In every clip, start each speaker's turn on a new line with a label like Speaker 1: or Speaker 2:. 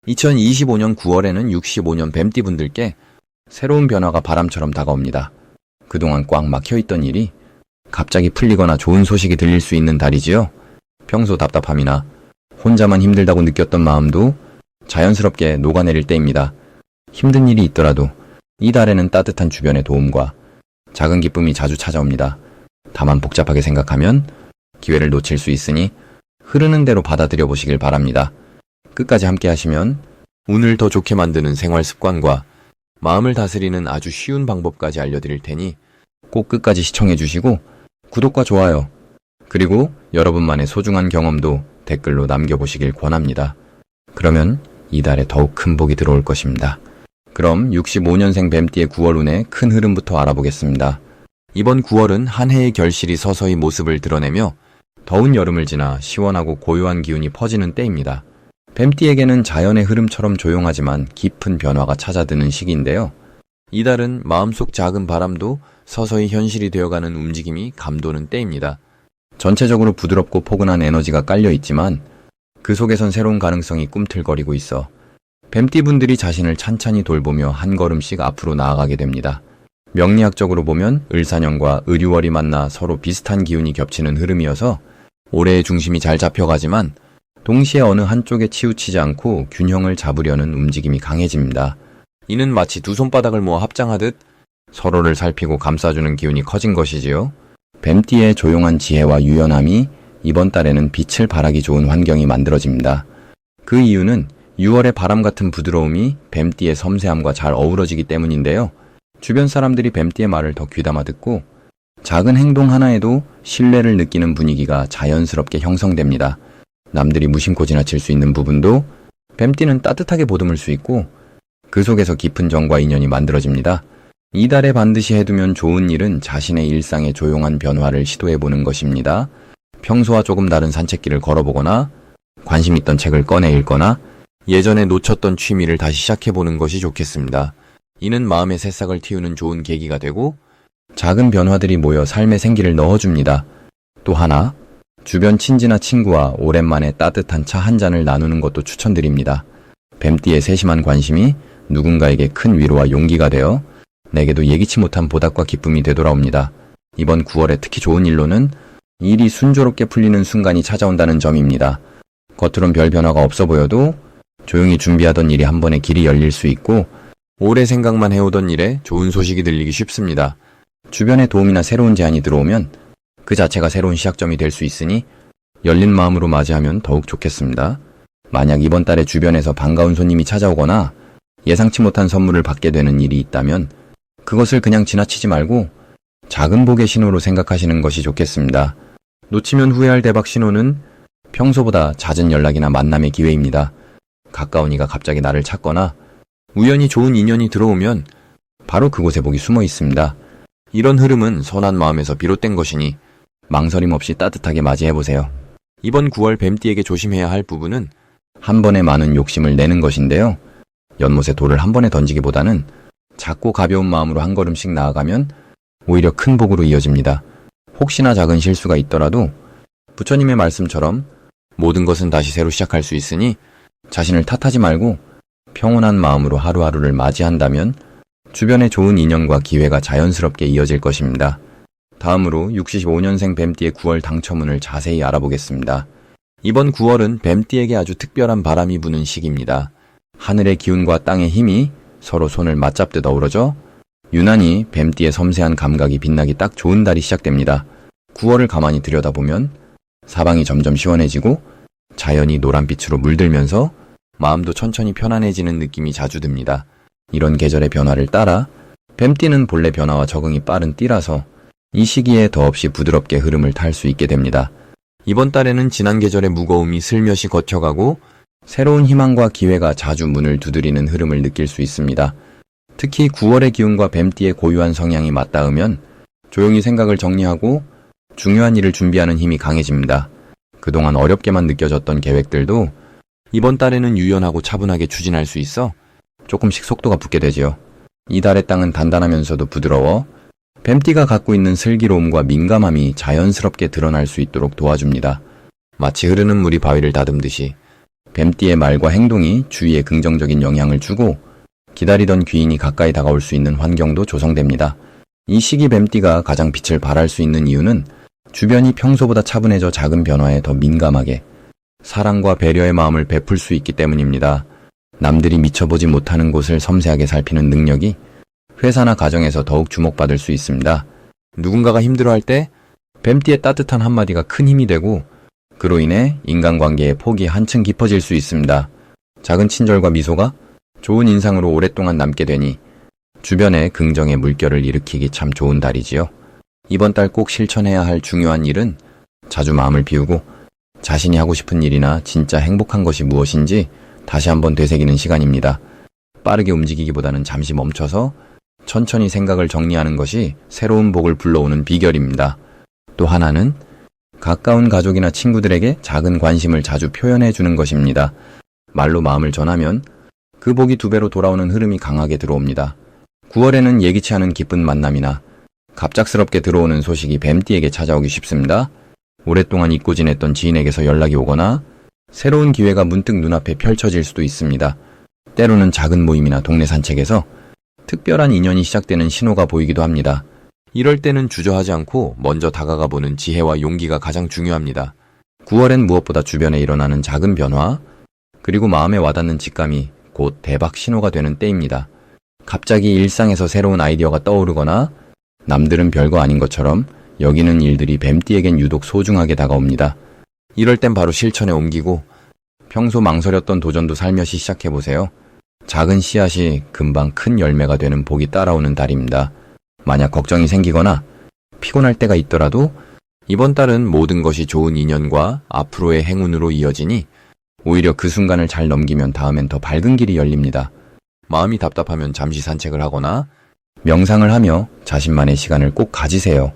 Speaker 1: 2025년 9월에는 65년 뱀띠분들께 새로운 변화가 바람처럼 다가옵니다. 그동안 꽉 막혀있던 일이 갑자기 풀리거나 좋은 소식이 들릴 수 있는 달이지요. 평소 답답함이나 혼자만 힘들다고 느꼈던 마음도 자연스럽게 녹아내릴 때입니다. 힘든 일이 있더라도 이 달에는 따뜻한 주변의 도움과 작은 기쁨이 자주 찾아옵니다. 다만 복잡하게 생각하면 기회를 놓칠 수 있으니 흐르는 대로 받아들여 보시길 바랍니다. 끝까지 함께 하시면 운을 더 좋게 만드는 생활 습관과 마음을 다스리는 아주 쉬운 방법까지 알려드릴 테니 꼭 끝까지 시청해 주시고 구독과 좋아요, 그리고 여러분만의 소중한 경험도 댓글로 남겨보시길 권합니다. 그러면 이달에 더욱 큰 복이 들어올 것입니다. 그럼 65년생 뱀띠의 9월 운의 큰 흐름부터 알아보겠습니다. 이번 9월은 한 해의 결실이 서서히 모습을 드러내며 더운 여름을 지나 시원하고 고요한 기운이 퍼지는 때입니다. 뱀띠에게는 자연의 흐름처럼 조용하지만 깊은 변화가 찾아드는 시기인데요. 이달은 마음속 작은 바람도 서서히 현실이 되어가는 움직임이 감도는 때입니다. 전체적으로 부드럽고 포근한 에너지가 깔려있지만 그 속에선 새로운 가능성이 꿈틀거리고 있어 뱀띠분들이 자신을 찬찬히 돌보며 한 걸음씩 앞으로 나아가게 됩니다. 명리학적으로 보면 을사년과 을유월이 만나 서로 비슷한 기운이 겹치는 흐름이어서 올해의 중심이 잘 잡혀가지만 동시에 어느 한쪽에 치우치지 않고 균형을 잡으려는 움직임이 강해집니다. 이는 마치 두 손바닥을 모아 합장하듯 서로를 살피고 감싸주는 기운이 커진 것이지요. 뱀띠의 조용한 지혜와 유연함이 이번 달에는 빛을 발하기 좋은 환경이 만들어집니다. 그 이유는 6월의 바람 같은 부드러움이 뱀띠의 섬세함과 잘 어우러지기 때문인데요. 주변 사람들이 뱀띠의 말을 더 귀담아 듣고 작은 행동 하나에도 신뢰를 느끼는 분위기가 자연스럽게 형성됩니다. 남들이 무심코 지나칠 수 있는 부분도 뱀띠는 따뜻하게 보듬을 수 있고 그 속에서 깊은 정과 인연이 만들어집니다. 이달에 반드시 해두면 좋은 일은 자신의 일상의 조용한 변화를 시도해보는 것입니다. 평소와 조금 다른 산책길을 걸어보거나 관심 있던 책을 꺼내 읽거나 예전에 놓쳤던 취미를 다시 시작해보는 것이 좋겠습니다. 이는 마음의 새싹을 틔우는 좋은 계기가 되고 작은 변화들이 모여 삶의 생기를 넣어줍니다. 또 하나, 주변 친지나 친구와 오랜만에 따뜻한 차 한 잔을 나누는 것도 추천드립니다. 뱀띠의 세심한 관심이 누군가에게 큰 위로와 용기가 되어 내게도 예기치 못한 보답과 기쁨이 되돌아옵니다. 이번 9월에 특히 좋은 일로는 일이 순조롭게 풀리는 순간이 찾아온다는 점입니다. 겉으론 별 변화가 없어 보여도 조용히 준비하던 일이 한 번에 길이 열릴 수 있고 오래 생각만 해오던 일에 좋은 소식이 들리기 쉽습니다. 주변에 도움이나 새로운 제안이 들어오면 그 자체가 새로운 시작점이 될 수 있으니 열린 마음으로 맞이하면 더욱 좋겠습니다. 만약 이번 달에 주변에서 반가운 손님이 찾아오거나 예상치 못한 선물을 받게 되는 일이 있다면 그것을 그냥 지나치지 말고 작은 복의 신호로 생각하시는 것이 좋겠습니다. 놓치면 후회할 대박 신호는 평소보다 잦은 연락이나 만남의 기회입니다. 가까운 이가 갑자기 나를 찾거나 우연히 좋은 인연이 들어오면 바로 그곳에 복이 숨어 있습니다. 이런 흐름은 선한 마음에서 비롯된 것이니 망설임 없이 따뜻하게 맞이해보세요. 이번 9월 뱀띠에게 조심해야 할 부분은 한 번에 많은 욕심을 내는 것인데요. 연못에 돌을 한 번에 던지기보다는 작고 가벼운 마음으로 한 걸음씩 나아가면 오히려 큰 복으로 이어집니다. 혹시나 작은 실수가 있더라도 부처님의 말씀처럼 모든 것은 다시 새로 시작할 수 있으니 자신을 탓하지 말고 평온한 마음으로 하루하루를 맞이한다면 주변에 좋은 인연과 기회가 자연스럽게 이어질 것입니다. 다음으로 65년생 뱀띠의 9월 당첨운을 자세히 알아보겠습니다. 이번 9월은 뱀띠에게 아주 특별한 바람이 부는 시기입니다. 하늘의 기운과 땅의 힘이 서로 손을 맞잡듯 어우러져 유난히 뱀띠의 섬세한 감각이 빛나기 딱 좋은 달이 시작됩니다. 9월을 가만히 들여다보면 사방이 점점 시원해지고 자연이 노란빛으로 물들면서 마음도 천천히 편안해지는 느낌이 자주 듭니다. 이런 계절의 변화를 따라 뱀띠는 본래 변화와 적응이 빠른 띠라서 이 시기에 더없이 부드럽게 흐름을 탈 수 있게 됩니다. 이번 달에는 지난 계절의 무거움이 슬며시 거쳐가고 새로운 희망과 기회가 자주 문을 두드리는 흐름을 느낄 수 있습니다. 특히 9월의 기운과 뱀띠의 고유한 성향이 맞닿으면 조용히 생각을 정리하고 중요한 일을 준비하는 힘이 강해집니다. 그동안 어렵게만 느껴졌던 계획들도 이번 달에는 유연하고 차분하게 추진할 수 있어 조금씩 속도가 붙게 되지요. 이 달의 땅은 단단하면서도 부드러워 뱀띠가 갖고 있는 슬기로움과 민감함이 자연스럽게 드러날 수 있도록 도와줍니다. 마치 흐르는 물이 바위를 다듬듯이 뱀띠의 말과 행동이 주위에 긍정적인 영향을 주고 기다리던 귀인이 가까이 다가올 수 있는 환경도 조성됩니다. 이 시기 뱀띠가 가장 빛을 발할 수 있는 이유는 주변이 평소보다 차분해져 작은 변화에 더 민감하게 사랑과 배려의 마음을 베풀 수 있기 때문입니다. 남들이 미쳐보지 못하는 곳을 섬세하게 살피는 능력이 회사나 가정에서 더욱 주목받을 수 있습니다. 누군가가 힘들어할 때 뱀띠의 따뜻한 한마디가 큰 힘이 되고 그로 인해 인간관계의 폭이 한층 깊어질 수 있습니다. 작은 친절과 미소가 좋은 인상으로 오랫동안 남게 되니 주변에 긍정의 물결을 일으키기 참 좋은 달이지요. 이번 달 꼭 실천해야 할 중요한 일은 자주 마음을 비우고 자신이 하고 싶은 일이나 진짜 행복한 것이 무엇인지 다시 한번 되새기는 시간입니다. 빠르게 움직이기보다는 잠시 멈춰서 천천히 생각을 정리하는 것이 새로운 복을 불러오는 비결입니다. 또 하나는 가까운 가족이나 친구들에게 작은 관심을 자주 표현해 주는 것입니다. 말로 마음을 전하면 그 복이 2배로 돌아오는 흐름이 강하게 들어옵니다. 9월에는 예기치 않은 기쁜 만남이나 갑작스럽게 들어오는 소식이 뱀띠에게 찾아오기 쉽습니다. 오랫동안 잊고 지냈던 지인에게서 연락이 오거나 새로운 기회가 문득 눈앞에 펼쳐질 수도 있습니다. 때로는 작은 모임이나 동네 산책에서 특별한 인연이 시작되는 신호가 보이기도 합니다. 이럴 때는 주저하지 않고 먼저 다가가 보는 지혜와 용기가 가장 중요합니다. 9월엔 무엇보다 주변에 일어나는 작은 변화, 그리고 마음에 와닿는 직감이 곧 대박 신호가 되는 때입니다. 갑자기 일상에서 새로운 아이디어가 떠오르거나 남들은 별거 아닌 것처럼 여기는 일들이 뱀띠에겐 유독 소중하게 다가옵니다. 이럴 땐 바로 실천에 옮기고 평소 망설였던 도전도 살며시 시작해보세요. 작은 씨앗이 금방 큰 열매가 되는 복이 따라오는 달입니다. 만약 걱정이 생기거나 피곤할 때가 있더라도 이번 달은 모든 것이 좋은 인연과 앞으로의 행운으로 이어지니 오히려 그 순간을 잘 넘기면 다음엔 더 밝은 길이 열립니다. 마음이 답답하면 잠시 산책을 하거나 명상을 하며 자신만의 시간을 꼭 가지세요.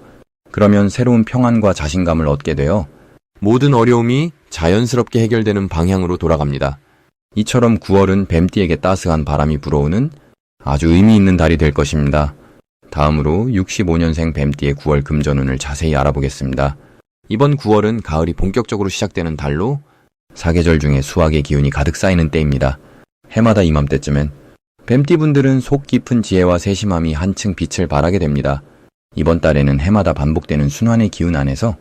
Speaker 1: 그러면 새로운 평안과 자신감을 얻게 되어 모든 어려움이 자연스럽게 해결되는 방향으로 돌아갑니다. 이처럼 9월은 뱀띠에게 따스한 바람이 불어오는 아주 의미 있는 달이 될 것입니다. 다음으로 65년생 뱀띠의 9월 금전운을 자세히 알아보겠습니다. 이번 9월은 가을이 본격적으로 시작되는 달로 사계절 중에 수학의 기운이 가득 쌓이는 때입니다. 해마다 이맘때쯤엔 뱀띠분들은 속 깊은 지혜와 세심함이 한층 빛을 발하게 됩니다. 이번 달에는 해마다 반복되는 순환의 기운 안에서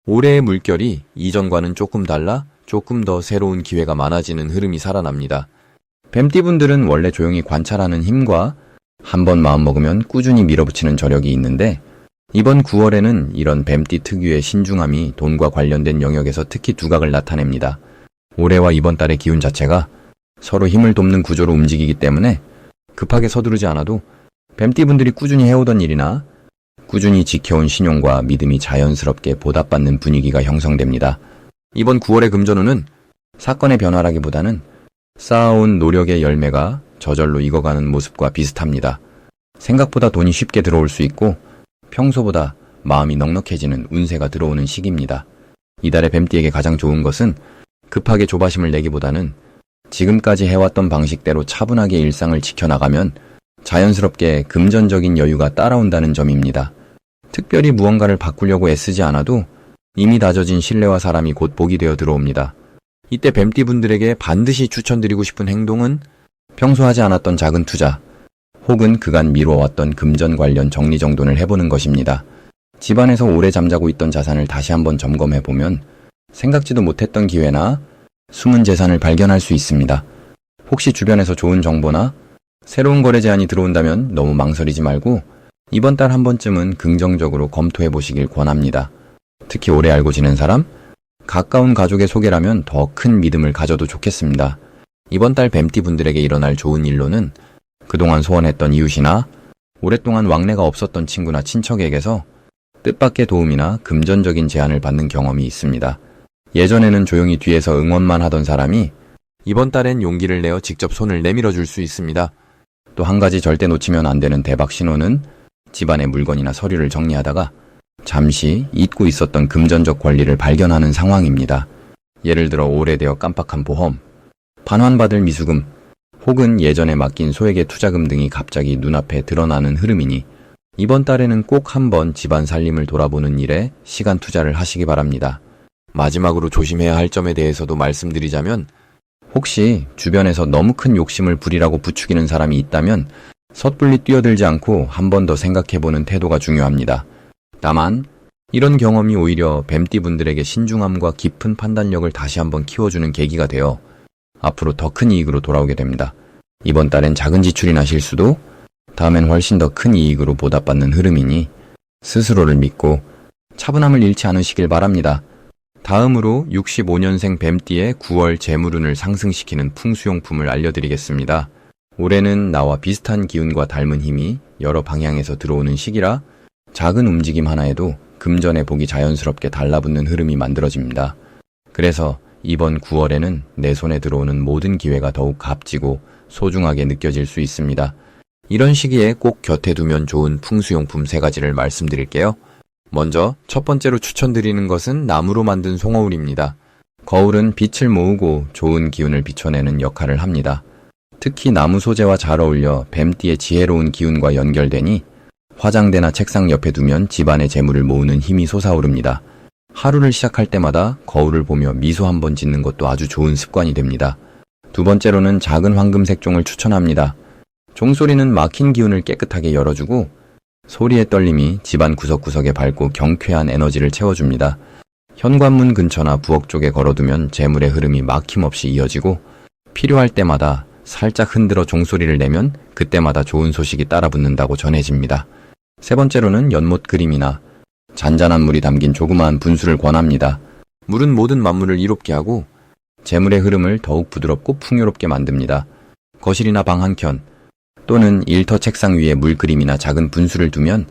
Speaker 1: 올해의 물결이 이전과는 조금 달라 조금 더 새로운 기회가 많아지는 흐름이 살아납니다. 뱀띠분들은 원래 조용히 관찰하는 힘과 한번 마음먹으면 꾸준히 밀어붙이는 저력이 있는데 이번 9월에는 이런 뱀띠 특유의 신중함이 돈과 관련된 영역에서 특히 두각을 나타냅니다. 올해와 이번 달의 기운 자체가 서로 힘을 돕는 구조로 움직이기 때문에 급하게 서두르지 않아도 뱀띠분들이 꾸준히 해오던 일이나 꾸준히 지켜온 신용과 믿음이 자연스럽게 보답받는 분위기가 형성됩니다. 이번 9월의 금전운은 사건의 변화라기보다는 쌓아온 노력의 열매가 저절로 익어가는 모습과 비슷합니다. 생각보다 돈이 쉽게 들어올 수 있고 평소보다 마음이 넉넉해지는 운세가 들어오는 시기입니다. 이달의 뱀띠에게 가장 좋은 것은 급하게 조바심을 내기보다는 지금까지 해왔던 방식대로 차분하게 일상을 지켜나가면 자연스럽게 금전적인 여유가 따라온다는 점입니다. 특별히 무언가를 바꾸려고 애쓰지 않아도 이미 다져진 신뢰와 사람이 곧 복이 되어 들어옵니다. 이때 뱀띠분들에게 반드시 추천드리고 싶은 행동은 평소 하지 않았던 작은 투자, 혹은 그간 미뤄왔던 금전 관련 정리정돈을 해보는 것입니다. 집안에서 오래 잠자고 있던 자산을 다시 한번 점검해보면 생각지도 못했던 기회나 숨은 재산을 발견할 수 있습니다. 혹시 주변에서 좋은 정보나 새로운 거래 제안이 들어온다면 너무 망설이지 말고 이번 달 한 번쯤은 긍정적으로 검토해 보시길 권합니다. 특히 오래 알고 지낸 사람, 가까운 가족의 소개라면 더 큰 믿음을 가져도 좋겠습니다. 이번 달 뱀띠 분들에게 일어날 좋은 일로는 그동안 소원했던 이웃이나 오랫동안 왕래가 없었던 친구나 친척에게서 뜻밖의 도움이나 금전적인 제안을 받는 경험이 있습니다. 예전에는 조용히 뒤에서 응원만 하던 사람이 이번 달엔 용기를 내어 직접 손을 내밀어 줄 수 있습니다. 또 한 가지 절대 놓치면 안 되는 대박 신호는 집안의 물건이나 서류를 정리하다가 잠시 잊고 있었던 금전적 권리를 발견하는 상황입니다. 예를 들어 오래되어 깜빡한 보험, 반환받을 미수금, 혹은 예전에 맡긴 소액의 투자금 등이 갑자기 눈앞에 드러나는 흐름이니 이번 달에는 꼭 한번 집안 살림을 돌아보는 일에 시간 투자를 하시기 바랍니다. 마지막으로 조심해야 할 점에 대해서도 말씀드리자면 혹시 주변에서 너무 큰 욕심을 부리라고 부추기는 사람이 있다면 섣불리 뛰어들지 않고 한 번 더 생각해보는 태도가 중요합니다. 다만 이런 경험이 오히려 뱀띠분들에게 신중함과 깊은 판단력을 다시 한번 키워주는 계기가 되어 앞으로 더 큰 이익으로 돌아오게 됩니다. 이번 달엔 작은 지출이나 실수도 다음엔 훨씬 더 큰 이익으로 보답받는 흐름이니 스스로를 믿고 차분함을 잃지 않으시길 바랍니다. 다음으로 65년생 뱀띠의 9월 재물운을 상승시키는 풍수용품을 알려드리겠습니다. 올해는 나와 비슷한 기운과 닮은 힘이 여러 방향에서 들어오는 시기라 작은 움직임 하나에도 금전의 복이 자연스럽게 달라붙는 흐름이 만들어집니다. 그래서 이번 9월에는 내 손에 들어오는 모든 기회가 더욱 값지고 소중하게 느껴질 수 있습니다. 이런 시기에 꼭 곁에 두면 좋은 풍수용품 3가지를 말씀드릴게요. 먼저 첫 번째로 추천드리는 것은 나무로 만든 송어울입니다. 거울은 빛을 모으고 좋은 기운을 비춰내는 역할을 합니다. 특히 나무 소재와 잘 어울려 뱀띠의 지혜로운 기운과 연결되니 화장대나 책상 옆에 두면 집안의 재물을 모으는 힘이 솟아오릅니다. 하루를 시작할 때마다 거울을 보며 미소 한번 짓는 것도 아주 좋은 습관이 됩니다. 두 번째로는 작은 황금색 종을 추천합니다. 종소리는 막힌 기운을 깨끗하게 열어주고 소리의 떨림이 집안 구석구석에 밝고 경쾌한 에너지를 채워줍니다. 현관문 근처나 부엌 쪽에 걸어두면 재물의 흐름이 막힘없이 이어지고 필요할 때마다 살짝 흔들어 종소리를 내면 그때마다 좋은 소식이 따라붙는다고 전해집니다. 세 번째로는 연못 그림이나 잔잔한 물이 담긴 조그마한 분수를 권합니다. 물은 모든 만물을 이롭게 하고 재물의 흐름을 더욱 부드럽고 풍요롭게 만듭니다. 거실이나 방 한켠 또는 일터 책상 위에 물 그림이나 작은 분수를 두면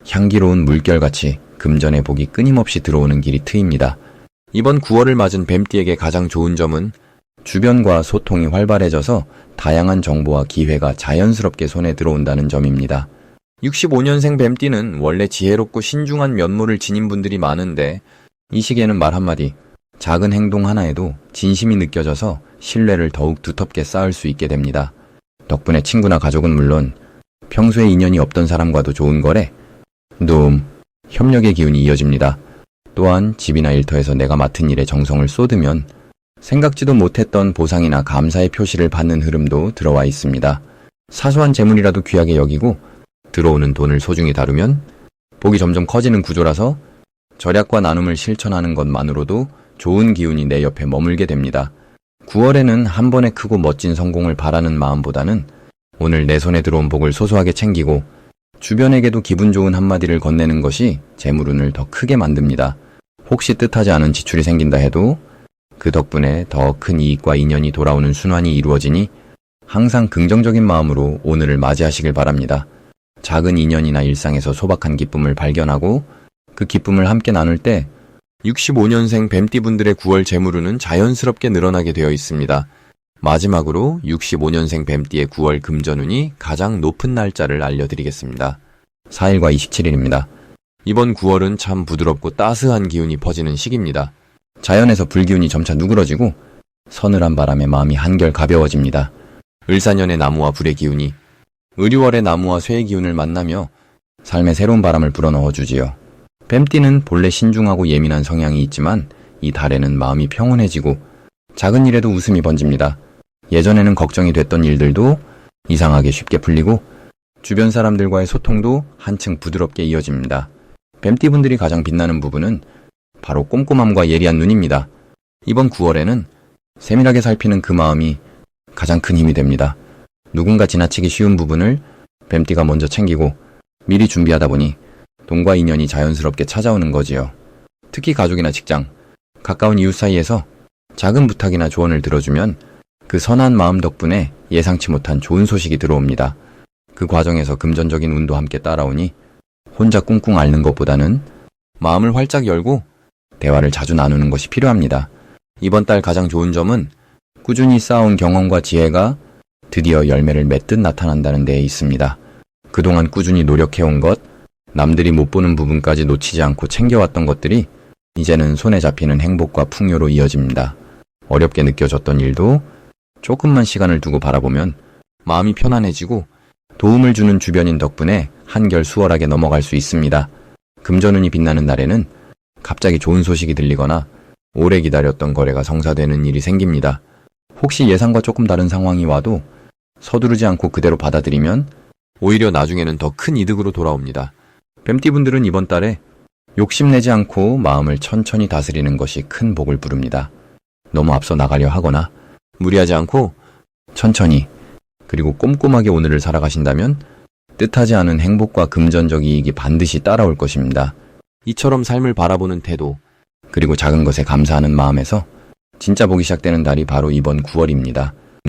Speaker 1: 향기로운 물결같이 금전의 복이 끊임없이 들어오는 길이 트입니다. 이번 9월을 맞은 뱀띠에게 가장 좋은 점은 주변과 소통이 활발해져서 다양한 정보와 기회가 자연스럽게 손에 들어온다는 점입니다. 65년생 뱀띠는 원래 지혜롭고 신중한 면모를 지닌 분들이 많은데 이 시기에는 말 한마디, 작은 행동 하나에도 진심이 느껴져서 신뢰를 더욱 두텁게 쌓을 수 있게 됩니다. 덕분에 친구나 가족은 물론 평소에 인연이 없던 사람과도 좋은 거래, 도움, 협력의 기운이 이어집니다. 또한 집이나 일터에서 내가 맡은 일에 정성을 쏟으면 생각지도 못했던 보상이나 감사의 표시를 받는 흐름도 들어와 있습니다. 사소한 재물이라도 귀하게 여기고 들어오는 돈을 소중히 다루면 복이 점점 커지는 구조라서 절약과 나눔을 실천하는 것만으로도 좋은 기운이 내 옆에 머물게 됩니다. 9월에는 한 번에 크고 멋진 성공을 바라는 마음보다는 오늘 내 손에 들어온 복을 소소하게 챙기고 주변에게도 기분 좋은 한마디를 건네는 것이 재물운을 더 크게 만듭니다. 혹시 뜻하지 않은 지출이 생긴다 해도 그 덕분에 더 큰 이익과 인연이 돌아오는 순환이 이루어지니 항상 긍정적인 마음으로 오늘을 맞이하시길 바랍니다. 작은 인연이나 일상에서 소박한 기쁨을 발견하고 그 기쁨을 함께 나눌 때 65년생 뱀띠분들의 9월 재물운은 자연스럽게 늘어나게 되어 있습니다. 마지막으로 65년생 뱀띠의 9월 금전운이 가장 높은 날짜를 알려드리겠습니다. 4일과 27일입니다. 이번 9월은 참 부드럽고 따스한 기운이 퍼지는 시기입니다. 자연에서 불기운이 점차 누그러지고 서늘한 바람에 마음이 한결 가벼워집니다. 을사년의 나무와 불의 기운이 의류월의 나무와 쇠의 기운을 만나며 삶에 새로운 바람을 불어넣어주지요. 뱀띠는 본래 신중하고 예민한 성향이 있지만 이 달에는 마음이 평온해지고 작은 일에도 웃음이 번집니다. 예전에는 걱정이 됐던 일들도 이상하게 쉽게 풀리고 주변 사람들과의 소통도 한층 부드럽게 이어집니다. 뱀띠분들이 가장 빛나는 부분은 바로 꼼꼼함과 예리한 눈입니다. 이번 9월에는 세밀하게 살피는 그 마음이 가장 큰 힘이 됩니다. 누군가 지나치기 쉬운 부분을 뱀띠가 먼저 챙기고 미리 준비하다 보니 돈과 인연이 자연스럽게 찾아오는 거지요. 특히 가족이나 직장, 가까운 이웃 사이에서 작은 부탁이나 조언을 들어주면 그 선한 마음 덕분에 예상치 못한 좋은 소식이 들어옵니다. 그 과정에서 금전적인 운도 함께 따라오니 혼자 꿍꿍 앓는 것보다는 마음을 활짝 열고 대화를 자주 나누는 것이 필요합니다. 이번 달 가장 좋은 점은 꾸준히 쌓아온 경험과 지혜가 드디어 열매를 맺듯 나타난다는 데에 있습니다. 그동안 꾸준히 노력해온 것, 남들이 못 보는 부분까지 놓치지 않고 챙겨왔던 것들이 이제는 손에 잡히는 행복과 풍요로 이어집니다. 어렵게 느껴졌던 일도 조금만 시간을 두고 바라보면 마음이 편안해지고 도움을 주는 주변인 덕분에 한결 수월하게 넘어갈 수 있습니다. 금전운이 빛나는 날에는 갑자기 좋은 소식이 들리거나 오래 기다렸던 거래가 성사되는 일이 생깁니다. 혹시 예상과 조금 다른 상황이 와도 서두르지 않고 그대로 받아들이면 오히려 나중에는 더 큰 이득으로 돌아옵니다. 뱀띠분들은 이번 달에 욕심내지 않고 마음을 천천히 다스리는 것이 큰 복을 부릅니다. 너무 앞서 나가려 하거나 무리하지 않고 천천히 그리고 꼼꼼하게 오늘을 살아가신다면 뜻하지 않은 행복과 금전적 이익이 반드시 따라올 것입니다. 이처럼 삶을 바라보는 태도, 그리고 작은 것에 감사하는 마음에서 진짜 복이 시작되는 달이 바로 이번 9월입니다.